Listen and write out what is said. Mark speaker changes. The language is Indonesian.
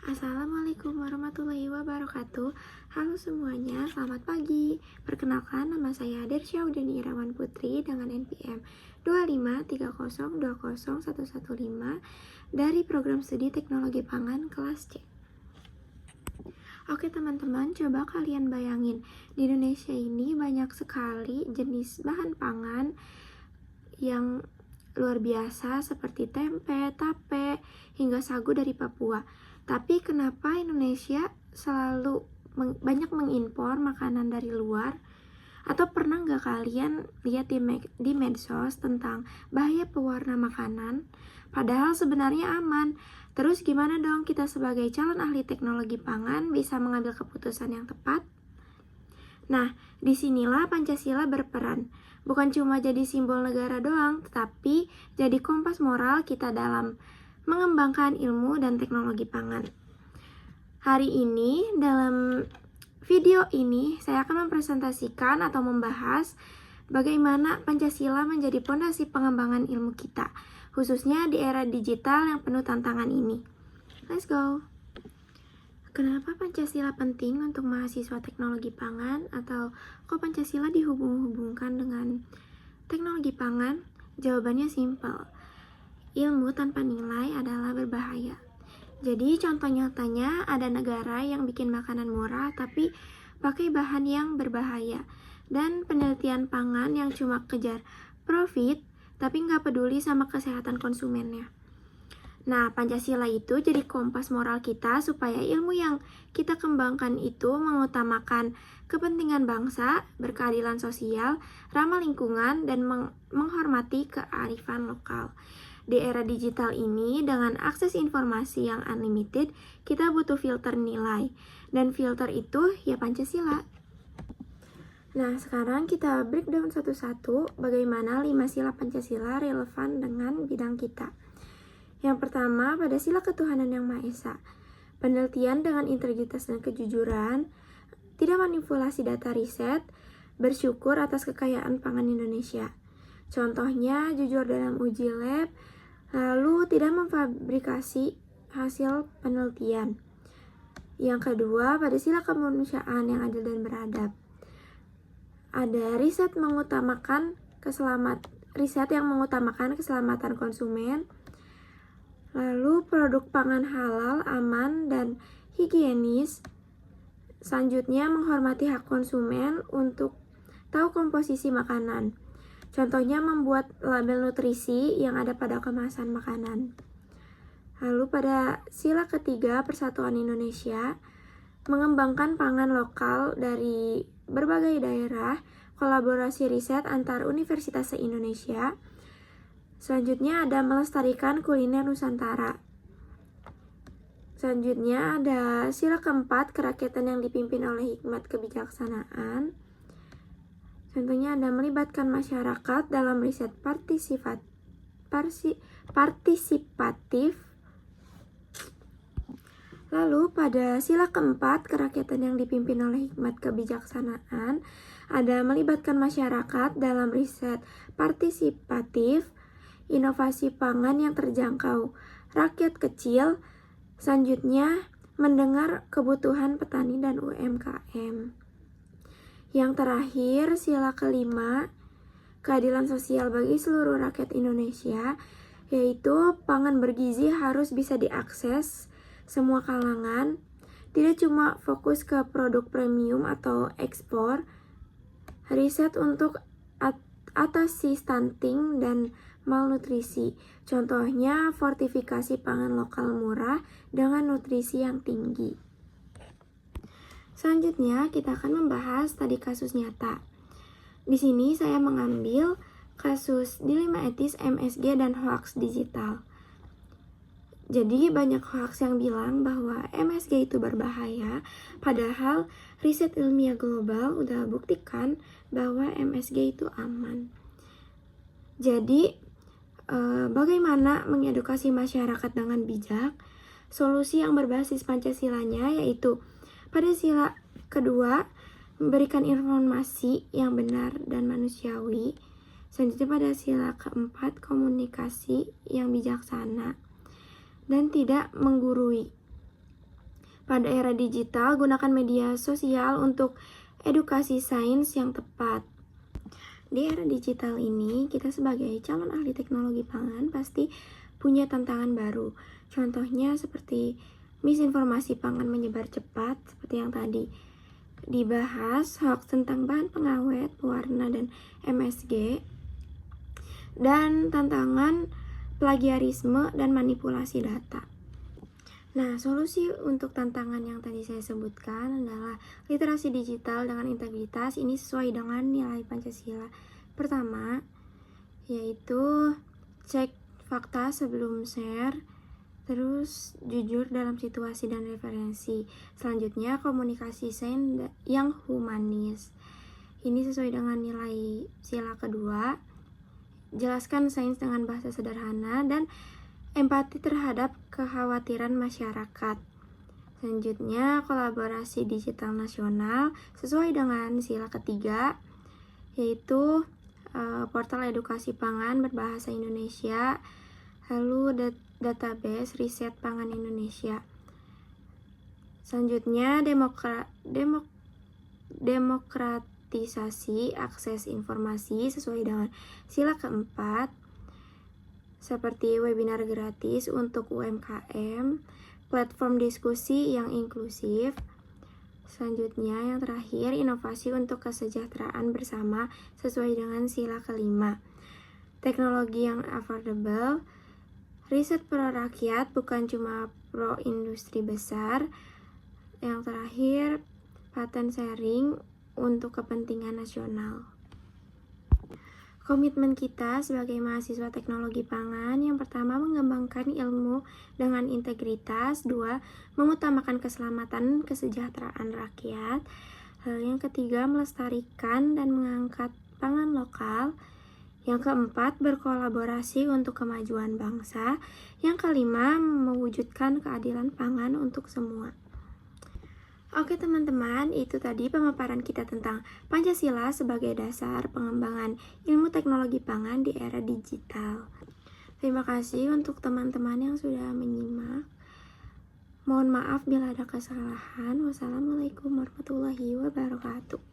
Speaker 1: Assalamualaikum warahmatullahi wabarakatuh. Halo semuanya, selamat pagi. Perkenalkan, nama saya Dersya Udeni Irawan Putri dengan NPM 253020115 dari Program Studi Teknologi Pangan kelas C. Oke teman-teman, coba kalian bayangin, di Indonesia ini banyak sekali jenis bahan pangan yang luar biasa seperti tempe, tape, hingga sagu dari Papua. Tapi kenapa Indonesia selalu banyak mengimpor makanan dari luar? Atau pernah nggak kalian lihat di medsos tentang bahaya pewarna makanan? Padahal sebenarnya aman. Terus gimana dong kita sebagai calon ahli teknologi pangan bisa mengambil keputusan yang tepat? Nah, disinilah Pancasila berperan. Bukan cuma jadi simbol negara doang, tetapi jadi kompas moral kita dalam mengembangkan ilmu dan teknologi pangan. Hari ini, dalam video ini, saya akan mempresentasikan atau membahas bagaimana Pancasila menjadi fondasi pengembangan ilmu kita, khususnya di era digital yang penuh tantangan ini. Let's go! Kenapa Pancasila penting untuk mahasiswa teknologi pangan, atau kok Pancasila dihubung-hubungkan dengan teknologi pangan? Jawabannya simpel. Ilmu tanpa nilai adalah berbahaya. Jadi contoh nyatanya ada negara yang bikin makanan murah tapi pakai bahan yang berbahaya, dan penelitian pangan yang cuma kejar profit tapi nggak peduli sama kesehatan konsumennya. Nah, Pancasila itu jadi kompas moral kita supaya ilmu yang kita kembangkan itu mengutamakan kepentingan bangsa, berkeadilan sosial, ramah lingkungan, dan menghormati kearifan lokal. Di era digital ini, dengan akses informasi yang unlimited, kita butuh filter nilai. Dan filter itu ya Pancasila. Nah, sekarang kita breakdown satu-satu bagaimana 5 sila Pancasila relevan dengan bidang kita. Yang pertama, pada sila ketuhanan yang Maha Esa. Penelitian dengan integritas dan kejujuran, tidak manipulasi data riset, bersyukur atas kekayaan pangan Indonesia. Contohnya, jujur dalam uji lab, lalu tidak memfabrikasi hasil penelitian. Yang kedua, pada sila kemanusiaan yang adil dan beradab. Ada riset yang mengutamakan keselamatan konsumen, lalu produk pangan halal, aman, dan higienis. Selanjutnya, menghormati hak konsumen untuk tahu komposisi makanan. Contohnya membuat label nutrisi yang ada pada kemasan makanan. Lalu pada sila ketiga, Persatuan Indonesia, mengembangkan pangan lokal dari berbagai daerah, kolaborasi riset antar universitas se-Indonesia. Selanjutnya ada melestarikan kuliner Nusantara. Selanjutnya ada sila keempat, kerakyatan yang dipimpin oleh hikmat kebijaksanaan. Contohnya ada melibatkan masyarakat dalam riset partisipatif. Lalu pada sila keempat, kerakyatan yang dipimpin oleh hikmat kebijaksanaan, ada melibatkan masyarakat dalam riset partisipatif, inovasi pangan yang terjangkau rakyat kecil. Selanjutnya, mendengar kebutuhan petani dan UMKM. Yang terakhir, sila kelima, keadilan sosial bagi seluruh rakyat Indonesia, yaitu pangan bergizi harus bisa diakses semua kalangan, tidak cuma fokus ke produk premium atau ekspor. Riset untuk atasi stunting dan malnutrisi, contohnya fortifikasi pangan lokal murah dengan nutrisi yang tinggi. Selanjutnya, kita akan membahas tadi kasus nyata. Di sini saya mengambil kasus dilema etis MSG dan hoax digital. Jadi banyak hoax yang bilang bahwa MSG itu berbahaya, padahal riset ilmiah global udah buktikan bahwa MSG itu aman. Jadi, bagaimana mengedukasi masyarakat dengan bijak? Solusi yang berbasis Pancasilanya yaitu pada sila kedua, memberikan informasi yang benar dan manusiawi. Selanjutnya pada sila keempat, komunikasi yang bijaksana dan tidak menggurui. Pada era digital, gunakan media sosial untuk edukasi sains yang tepat. Di era digital ini, kita sebagai calon ahli teknologi pangan pasti punya tantangan baru. Contohnya seperti misinformasi pangan menyebar cepat, seperti yang tadi dibahas, hoax tentang bahan pengawet, pewarna, dan MSG, dan tantangan plagiarisme dan manipulasi data. Nah, solusi untuk tantangan yang tadi saya sebutkan adalah literasi digital dengan integritas. Ini sesuai dengan nilai Pancasila. Pertama, yaitu cek fakta sebelum share, terus jujur dalam situasi dan referensi. Selanjutnya, komunikasi sains yang humanis. Ini sesuai dengan nilai sila kedua. Jelaskan sains dengan bahasa sederhana dan empati terhadap kekhawatiran masyarakat. Selanjutnya, kolaborasi digital nasional sesuai dengan sila ketiga, yaitu portal edukasi pangan berbahasa Indonesia, lalu database riset pangan Indonesia. Selanjutnya, demokratisasi akses informasi sesuai dengan sila keempat, seperti webinar gratis untuk UMKM, platform diskusi yang inklusif. Selanjutnya, yang terakhir, inovasi untuk kesejahteraan bersama sesuai dengan sila kelima. Teknologi yang affordable, riset pro rakyat bukan cuma pro industri besar. Yang terakhir, patent sharing untuk kepentingan nasional. Komitmen kita sebagai mahasiswa teknologi pangan, yang pertama mengembangkan ilmu dengan integritas, 2 mengutamakan keselamatan kesejahteraan rakyat, yang ketiga melestarikan dan mengangkat pangan lokal, yang keempat berkolaborasi untuk kemajuan bangsa, yang kelima mewujudkan keadilan pangan untuk semua. Oke teman-teman, itu tadi pemaparan kita tentang Pancasila sebagai dasar pengembangan ilmu teknologi pangan di era digital. Terima kasih untuk teman-teman yang sudah menyimak. Mohon maaf bila ada kesalahan. Wassalamualaikum warahmatullahi wabarakatuh.